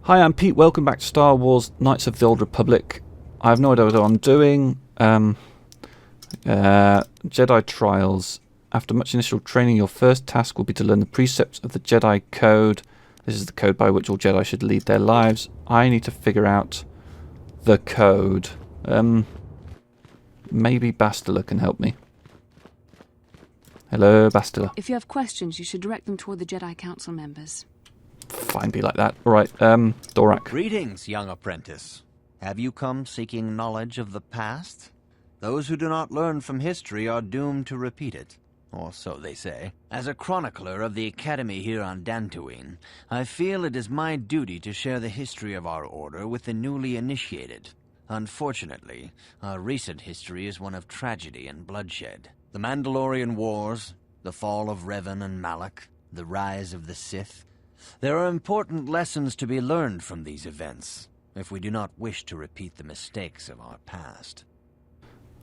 Hi, I'm Pete. Welcome back to Star Wars Knights of the Old Republic. I have no idea what I'm doing. Jedi Trials. After much initial training, your first task will be to learn the precepts of the Jedi Code. This is the code by which all Jedi should lead their lives. I need to figure out the code. Maybe Bastila can help me. Hello, Bastila. If you have questions, you should direct them toward the Jedi Council members. Fine, be like that. Alright, Dorak. Greetings, young apprentice. Have you come seeking knowledge of the past? Those who do not learn from history are doomed to repeat it, or so they say. As a chronicler of the Academy here on Dantooine, I feel it is my duty to share the history of our order with the newly initiated. Unfortunately, our recent history is one of tragedy and bloodshed. The Mandalorian Wars, the fall of Revan and Malak, the rise of the Sith. There are important lessons to be learned from these events, if we do not wish to repeat the mistakes of our past.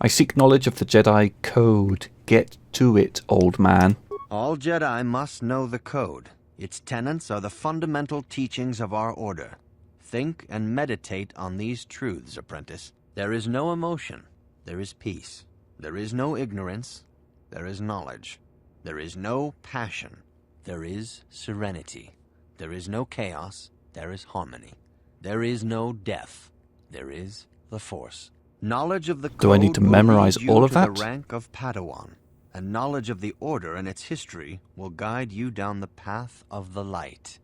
I seek knowledge of the Jedi Code. Get to it, old man. All Jedi must know the Code. Its tenets are the fundamental teachings of our order. Think and meditate on these truths, apprentice. There is no emotion. There is peace. There is no ignorance. There is knowledge. There is no passion. There is serenity. There is no chaos. There is harmony. There is no death. There is the Force. Knowledge of the Code Do I need to memorize all of that? The rank of Padawan, and knowledge of the Order and its history will guide you down the path of the light.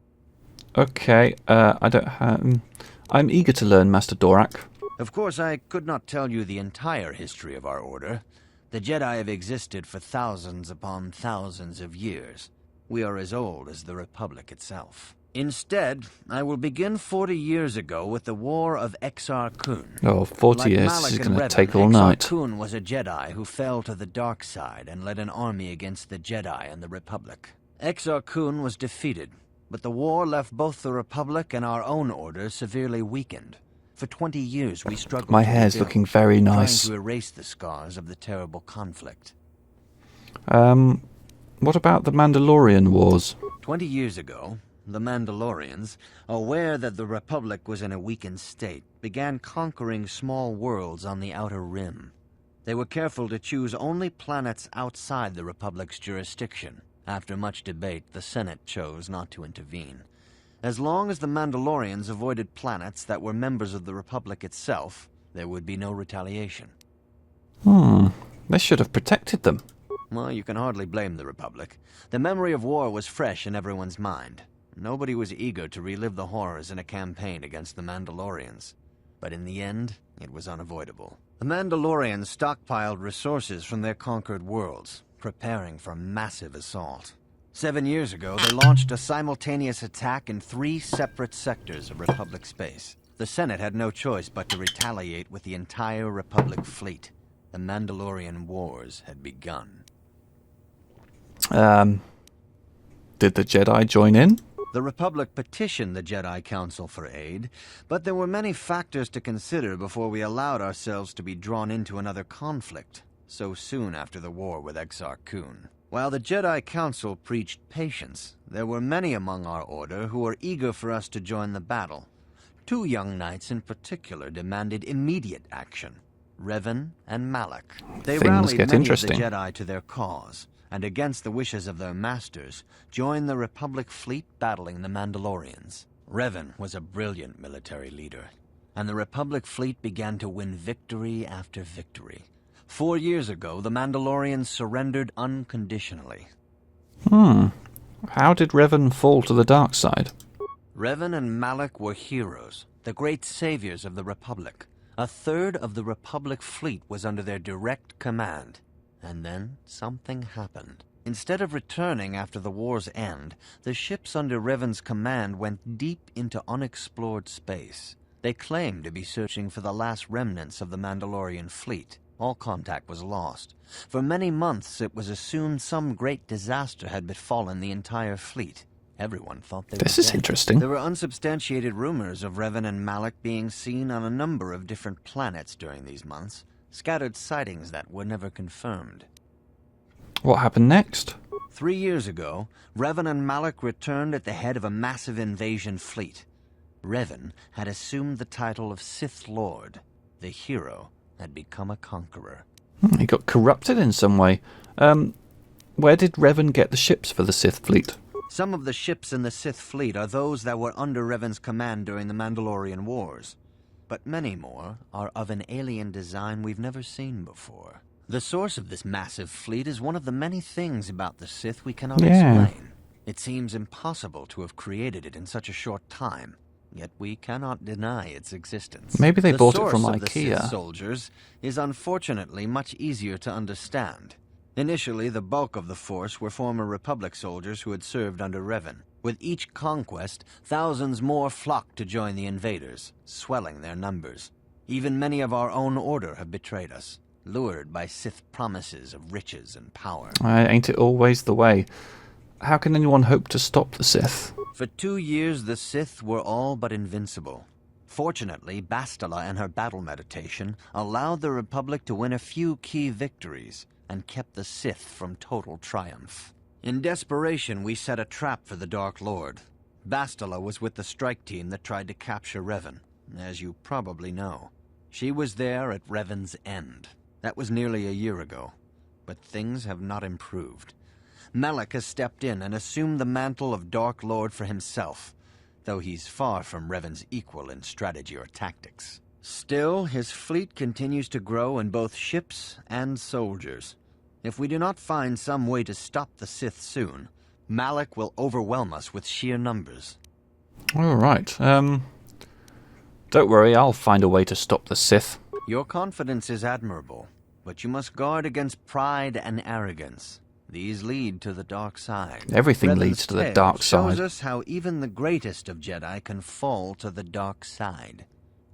Okay, I don't have... I'm eager to learn, Master Dorak. Of course, I could not tell you the entire history of our Order. The Jedi have existed for thousands upon thousands of years. We are as old as the Republic itself. Instead, I will begin 40 years ago with the War of Exar Kun. Oh, 40 Like years. Malak This is and going to Revan, take all Exar night. Kun was a Jedi who fell to the dark side and led an army against the Jedi and the Republic. Exar Kun was defeated, but the war left both the Republic and our own order severely weakened. For 20 years we struggled. My to hair's rebuild, looking very nice. trying to erase the scars of the terrible conflict. What about the Mandalorian Wars? 20 years ago, the Mandalorians, aware that the Republic was in a weakened state, began conquering small worlds on the Outer Rim. They were careful to choose only planets outside the Republic's jurisdiction. After much debate, the Senate chose not to intervene. As long as the Mandalorians avoided planets that were members of the Republic itself, there would be no retaliation. They should have protected them. Well, you can hardly blame the Republic. The memory of war was fresh in everyone's mind. Nobody was eager to relive the horrors in a campaign against the Mandalorians. But in the end, it was unavoidable. The Mandalorians stockpiled resources from their conquered worlds, preparing for a massive assault. 7 years ago, they launched a simultaneous attack in 3 separate sectors of Republic space. The Senate had no choice but to retaliate with the entire Republic fleet. The Mandalorian Wars had begun. Did the Jedi join in? The Republic petitioned the Jedi Council for aid, but there were many factors to consider before we allowed ourselves to be drawn into another conflict, so soon after the war with Exar Kun. While the Jedi Council preached patience, there were many among our order who were eager for us to join the battle. 2 young knights in particular demanded immediate action, Revan and Malak. They rallied many of the Jedi to their cause, and against the wishes of their masters, joined the Republic fleet battling the Mandalorians. Revan was a brilliant military leader, and the Republic fleet began to win victory after victory. 4 years ago, the Mandalorians surrendered unconditionally. How did Revan fall to the dark side? Revan and Malak were heroes, the great saviors of the Republic. A third of the Republic fleet was under their direct command. And then something happened. Instead of returning after the war's end, the ships under Revan's command went deep into unexplored space. They claimed to be searching for the last remnants of the Mandalorian fleet. All contact was lost. For many months it was assumed some great disaster had befallen the entire fleet. Everyone thought they were dead. This is interesting. There were unsubstantiated rumors of Revan and Malak being seen on a number of different planets during these months. Scattered sightings that were never confirmed. What happened next? 3 years ago, Revan and Malak returned at the head of a massive invasion fleet. Revan had assumed the title of Sith Lord. The hero had become a conqueror. He got corrupted in some way. Where did Revan get the ships for the Sith fleet? Some of the ships in the Sith fleet are those that were under Revan's command during the Mandalorian Wars. But many more are of an alien design we've never seen before. The source of this massive fleet is one of the many things about the Sith we cannot explain. It seems impossible to have created it in such a short time, yet we cannot deny its existence. Maybe they bought it from The source of the IKEA. Sith soldiers is unfortunately much easier to understand. Initially, the bulk of the force were former Republic soldiers who had served under Revan. With each conquest, thousands more flocked to join the invaders, swelling their numbers. Even many of our own order have betrayed us, lured by Sith promises of riches and power. Ain't it always the way? How can anyone hope to stop the Sith? For 2 years, the Sith were all but invincible. Fortunately, Bastila and her battle meditation allowed the Republic to win a few key victories and kept the Sith from total triumph. In desperation, we set a trap for the Dark Lord. Bastila was with the strike team that tried to capture Revan, as you probably know. She was there at Revan's end. That was nearly a year ago, but things have not improved. Malak has stepped in and assumed the mantle of Dark Lord for himself, though he's far from Revan's equal in strategy or tactics. Still, his fleet continues to grow in both ships and soldiers. If we do not find some way to stop the Sith soon, Malak will overwhelm us with sheer numbers. All right. Don't worry, I'll find a way to stop the Sith. Your confidence is admirable, but you must guard against pride and arrogance. These lead to the dark side. Everything Revan's leads to the tale dark shows side. us how even the greatest of Jedi can fall to the dark side.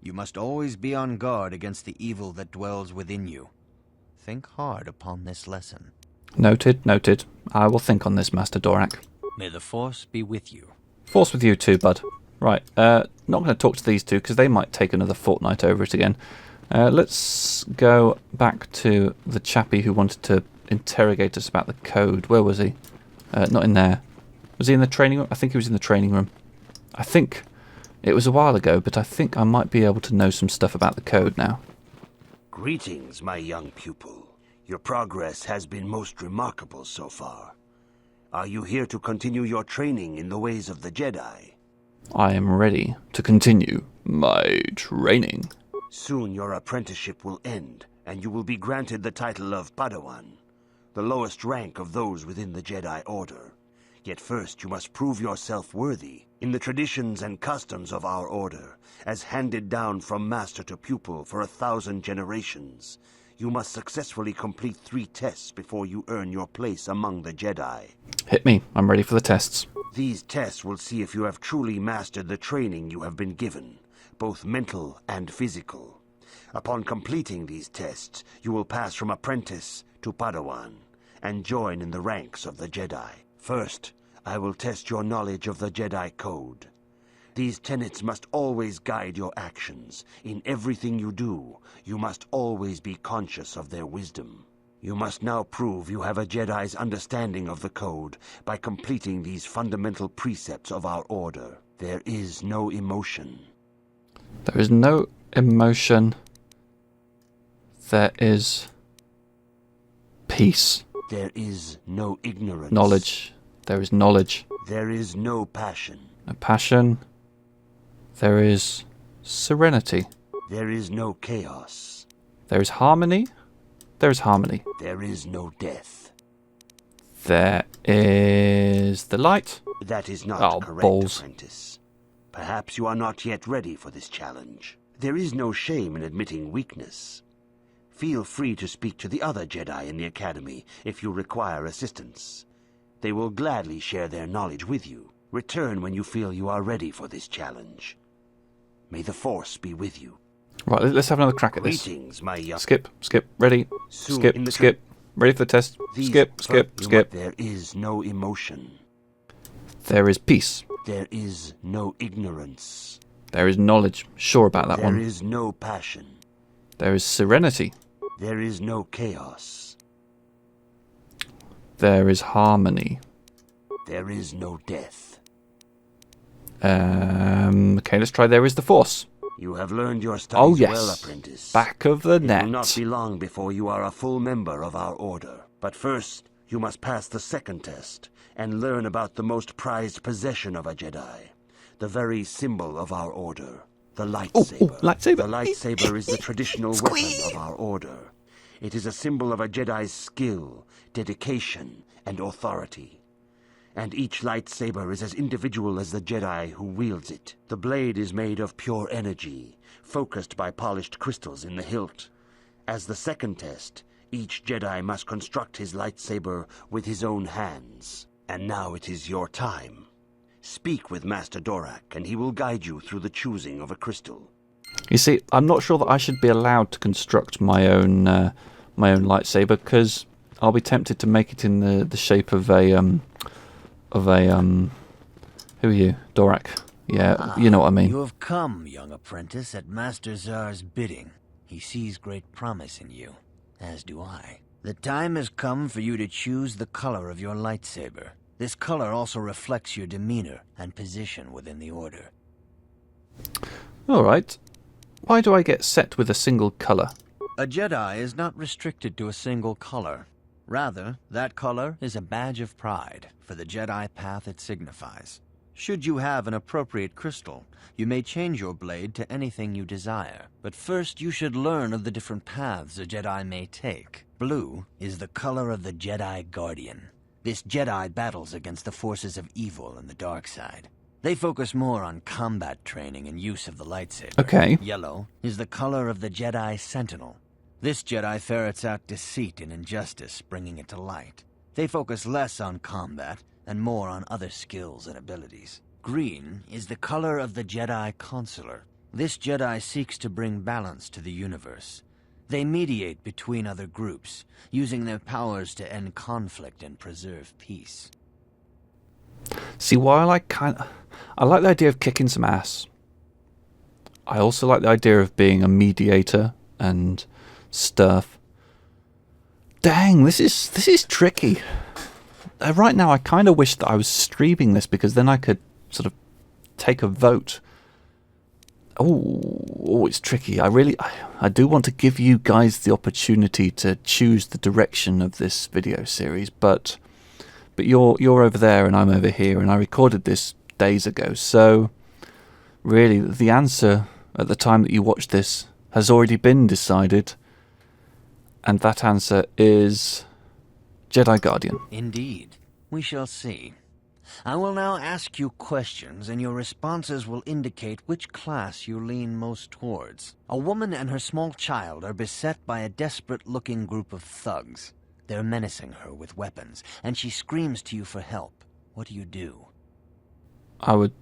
You must always be on guard against the evil that dwells within you. Think hard upon this lesson. Noted, noted. I will think on this, Master Dorak. May the Force be with you. Force with you too, bud. Right, not going to talk to these two because they might take another fortnight over it again. Let's go back to the chappie who wanted to interrogate us about the code. Where was he? Not in there. Was he in the training room? I think he was in the training room. I think it was a while ago, but I think I might be able to know some stuff about the code now. Greetings, my young pupil. Your progress has been most remarkable so far. Are you here to continue your training in the ways of the Jedi? I am ready to continue my training. Soon your apprenticeship will end, and you will be granted the title of Padawan, the lowest rank of those within the Jedi Order. Yet first you must prove yourself worthy in the traditions and customs of our order, as handed down from master to pupil for 1,000 generations. You must successfully complete 3 tests before you earn your place among the Jedi. Hit me. I'm ready for the tests. These tests will see if you have truly mastered the training you have been given, both mental and physical. Upon completing these tests, you will pass from apprentice to Padawan, and join in the ranks of the Jedi. First, I will test your knowledge of the Jedi Code. These tenets must always guide your actions. In everything you do, you must always be conscious of their wisdom. You must now prove you have a Jedi's understanding of the Code by completing these fundamental precepts of our order. There is no emotion. There is no emotion. There is peace. There is no ignorance. Knowledge. There is knowledge. There is no passion. No passion. There is serenity. There is no chaos. There is harmony. There is harmony. There is no death. There is the light. That is not Oh, correct, balls. apprentice. Perhaps you are not yet ready for this challenge. There is no shame in admitting weakness. Feel free to speak to the other Jedi in the Academy if you require assistance. They will gladly share their knowledge with you. Return when you feel you are ready for this challenge. May the Force be with you. Right, let's have another crack at this. Greetings, my young... Skip, ready. Soon Skip, in the skip. Ready for the test. These Skip. There is no emotion. There is peace. There is no ignorance. There is knowledge. Sure about that one. There is no passion. There is serenity. There is no chaos. There is harmony. There is no death. Okay, let's try There Is the Force. You have learned your studies well, apprentice. Back of the net. It will not be long before you are a full member of our order. But first, you must pass the second test and learn about the most prized possession of a Jedi. The very symbol of our order. The lightsaber. Lightsaber. The lightsaber is the traditional weapon of our order. It is a symbol of a Jedi's skill, dedication, and authority. And each lightsaber is as individual as the Jedi who wields it. The blade is made of pure energy, focused by polished crystals in the hilt. As the second test, each Jedi must construct his lightsaber with his own hands. And now it is your time. Speak with Master Dorak, and he will guide you through the choosing of a crystal. You see, I'm not sure that I should be allowed to construct my own lightsaber, because I'll be tempted to make it in the shape of a who are you? Dorak. Yeah, you know what I mean. You have come, young apprentice, at Master Zar's bidding. He sees great promise in you, as do I. The time has come for you to choose the color of your lightsaber. This color also reflects your demeanor and position within the Order. Alright. Why do I get set with a single color? A Jedi is not restricted to a single color. Rather, that color is a badge of pride for the Jedi path it signifies. Should you have an appropriate crystal, you may change your blade to anything you desire. But first you should learn of the different paths a Jedi may take. Blue is the color of the Jedi Guardian. This Jedi battles against the forces of evil and the dark side. They focus more on combat training and use of the lightsaber. Okay. Yellow is the color of the Jedi Sentinel. This Jedi ferrets out deceit and injustice, bringing it to light. They focus less on combat and more on other skills and abilities. Green is the color of the Jedi Consular. This Jedi seeks to bring balance to the universe. They mediate between other groups, using their powers to end conflict and preserve peace. See, while I like the idea of kicking some ass, I also like the idea of being a mediator and stuff. Dang, this is tricky. Right now, I kind of wish that I was streaming this, because then I could sort of take a vote. Oh, it's tricky. I do want to give you guys the opportunity to choose the direction of this video series, but you're over there and I'm over here, and I recorded this days ago, so really the answer at the time that you watch this has already been decided. And that answer is Jedi Guardian. Indeed. We shall see. I will now ask you questions, and your responses will indicate which class you lean most towards. A woman and her small child are beset by a desperate-looking group of thugs. They're menacing her with weapons, and she screams to you for help. What do you do? I would...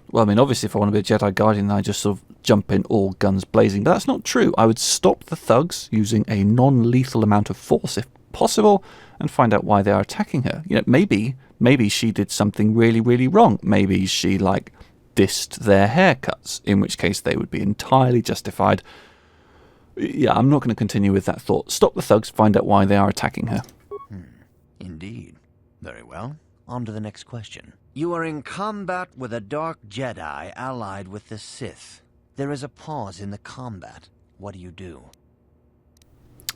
Well, I mean, obviously if I want to be a Jedi Guardian, I just sort of jump in all guns blazing. But that's not true. I would stop the thugs using a non-lethal amount of force, if possible, and find out why they are attacking her. You know, maybe she did something really, really wrong. Maybe she, dissed their haircuts, in which case they would be entirely justified. Yeah, I'm not going to continue with that thought. Stop the thugs, find out why they are attacking her. Indeed. Very well. On to the next question. You are in combat with a dark Jedi allied with the Sith. There is a pause in the combat. What do you do?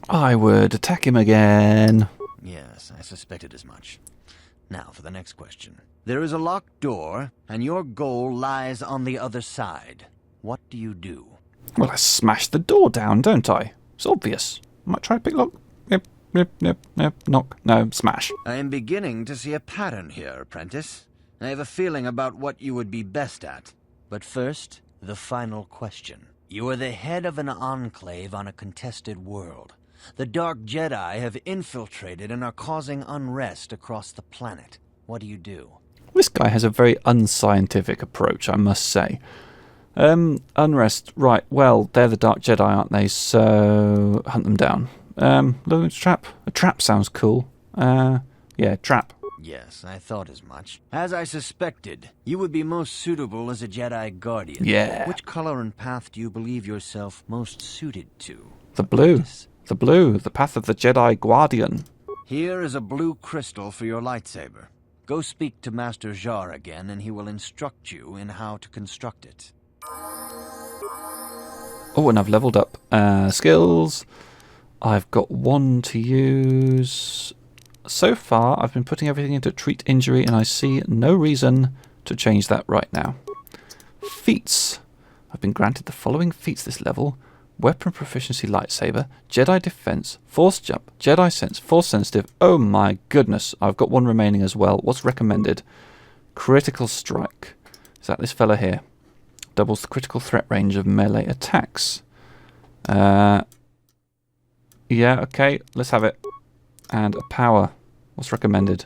I would attack him again. Yes, I suspected as much. Now for the next question. There is a locked door, and your goal lies on the other side. What do you do? Well, I smash the door down, don't I? It's obvious. I might try to pick lock. Yep, knock. No, smash. I am beginning to see a pattern here, apprentice. I have a feeling about what you would be best at. But first, the final question. You are the head of an enclave on a contested world. The Dark Jedi have infiltrated and are causing unrest across the planet. What do you do? This guy has a very unscientific approach, I must say. Unrest. Right, well, they're the Dark Jedi, aren't they? So, hunt them down. Look, it's a trap. A trap sounds cool. Yeah, trap. Yes, I thought as much. As I suspected, you would be most suitable as a Jedi Guardian. Yeah. Which color and path do you believe yourself most suited to? The blue. The blue. The path of the Jedi Guardian. Here is a blue crystal for your lightsaber. Go speak to Master Jar again, and he will instruct you in how to construct it. Oh, and I've leveled up. Skills. I've got 1 to use. So far, I've been putting everything into treat injury, and I see no reason to change that right now. Feats. I've been granted the following feats this level. Weapon proficiency lightsaber, Jedi defense, force jump, Jedi sense, force sensitive. Oh my goodness, I've got 1 remaining as well. What's recommended? Critical strike. Is that this fella here? Doubles the critical threat range of melee attacks. Yeah, okay, let's have it. And a power. What's recommended?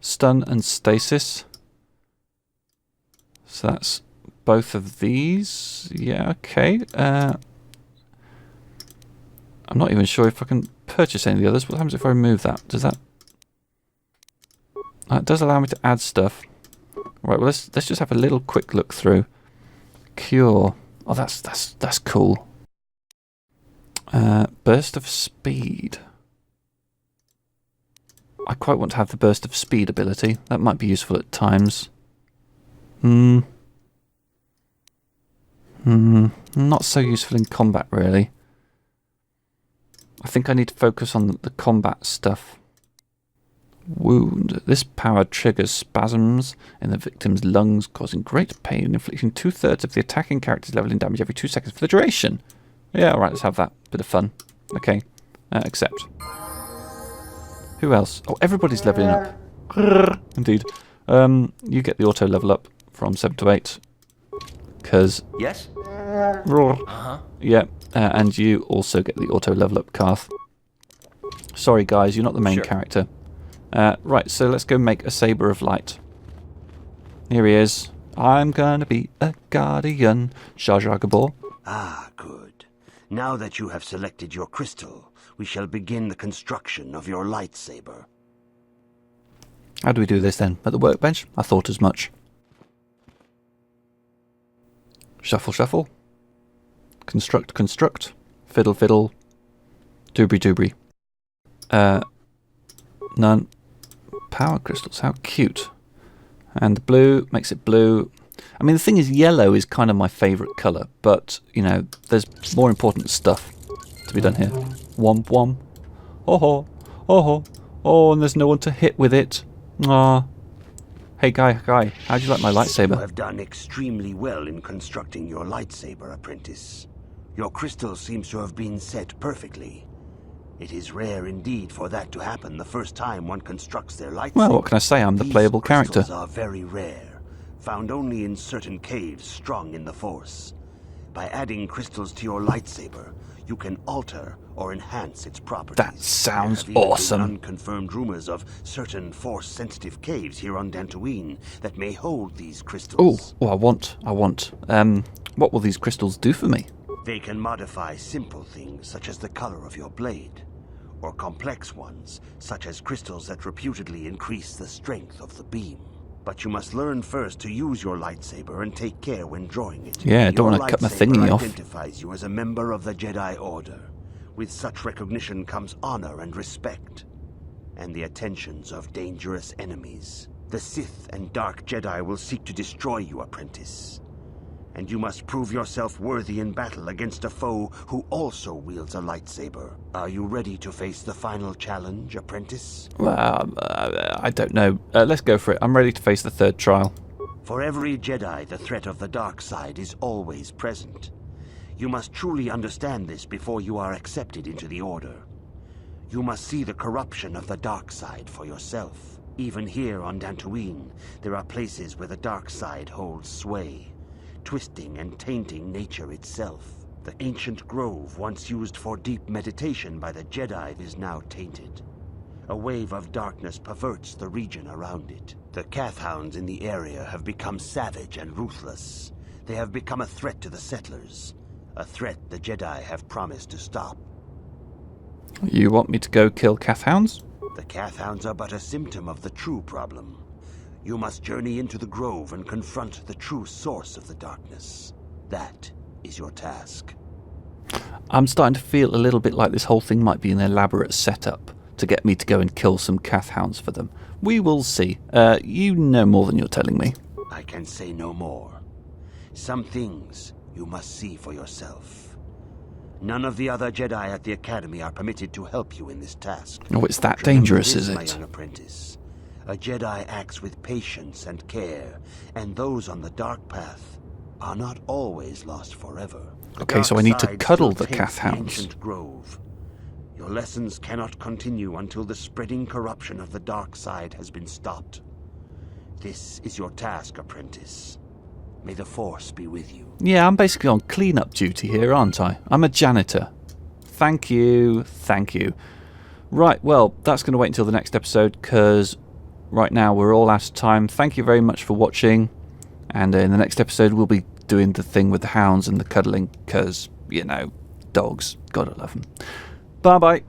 Stun and stasis. So that's both of these. Yeah, okay. I'm not even sure if I can purchase any of the others. What happens if I remove that? Does that... It does allow me to add stuff. Right, well, let's just have a little quick look through. Cure. Oh, that's cool. Burst of speed. I quite want to have the burst of speed ability. That might be useful at times. Not so useful in combat, really. I think I need to focus on the combat stuff. Wound. This power triggers spasms in the victim's lungs, causing great pain and inflicting 2/3 of the attacking character's leveling damage every 2 seconds for the duration. Yeah, alright, let's have that. Bit of fun. Okay. Accept. Who else? Oh, everybody's leveling up. Indeed. You get the auto level up from 7 to 8. Because... Yes? Yeah. And you also get the auto level up, Karth. Sorry guys, you're not the main character. Right, so let's go make a saber of light. Here he is. I'm gonna be a guardian. Jar Jar Gabor. Ah, good. Now that you have selected your crystal, we shall begin the construction of your lightsaber. How do we do this then? At the workbench? I thought as much. Shuffle, shuffle. Construct, construct. Fiddle, fiddle. Doobry, doobry. None. Power crystals, how cute. And the blue makes it blue. I mean, the thing is, yellow is kind of my favourite colour, but, you know, there's more important stuff to be done here. Womp womp. Oh ho. Oh ho. Oh, and there's no one to hit with it. Ah. Hey, guy, how'd you like my lightsaber? You have done extremely well in constructing your lightsaber, apprentice. Your crystal seems to have been set perfectly. It is rare indeed for that to happen the first time one constructs their lightsaber. Well, what can I say? I'm the playable character. These crystals are very rare, found only in certain caves strung in the Force. By adding crystals to your lightsaber, you can alter or enhance its properties. That sounds there have even awesome. been unconfirmed rumors of certain Force-sensitive caves here on Dantooine that may hold these crystals. Oh, I want. What will these crystals do for me? They can modify simple things such as the color of your blade, or complex ones such as crystals that reputedly increase the strength of the beam. But you must learn first to use your lightsaber and take care when drawing it. Yeah, I don't want to cut my thingy off. Your lightsaber identifies you as a member of the Jedi Order. With such recognition comes honor and respect, and the attentions of dangerous enemies. The Sith and Dark Jedi will seek to destroy you, apprentice. And you must prove yourself worthy in battle against a foe who also wields a lightsaber. Are you ready to face the final challenge, apprentice? I don't know. Let's go for it. I'm ready to face the third trial. For every Jedi, the threat of the dark side is always present. You must truly understand this before you are accepted into the Order. You must see the corruption of the dark side for yourself. Even here on Dantooine, there are places where the dark side holds sway, twisting and tainting nature itself. The ancient grove once used for deep meditation by the Jedi is now tainted. A wave of darkness perverts the region around it. The Kathhounds in the area have become savage and ruthless. They have become a threat to the settlers, a threat the Jedi have promised to stop. You want me to go kill Kathhounds? The Kathhounds are but a symptom of the true problem. You must journey into the grove and confront the true source of the darkness. That is your task. I'm starting to feel a little bit like this whole thing might be an elaborate setup to get me to go and kill some Kath hounds for them. We will see. You know more than you're telling me. I can say no more. Some things you must see for yourself. None of the other Jedi at the Academy are permitted to help you in this task. Oh, it's that But dangerous, remember is this, it? my young apprentice. A Jedi acts with patience and care, and those on the dark path are not always lost forever. The Okay, so I dark need to side cuddle still the taints Kath hounds. ancient grove. Your lessons cannot continue until the spreading corruption of the dark side has been stopped. This is your task, apprentice. May the Force be with you. Yeah, I'm basically on clean-up duty here, aren't I? I'm a janitor. Thank you, thank you. Right, well, that's going to wait until the next episode, because right now we're all out of time. Thank you very much for watching, and in the next episode we'll be doing the thing with the hounds and the cuddling, because, you know, dogs, gotta love them. Bye-bye.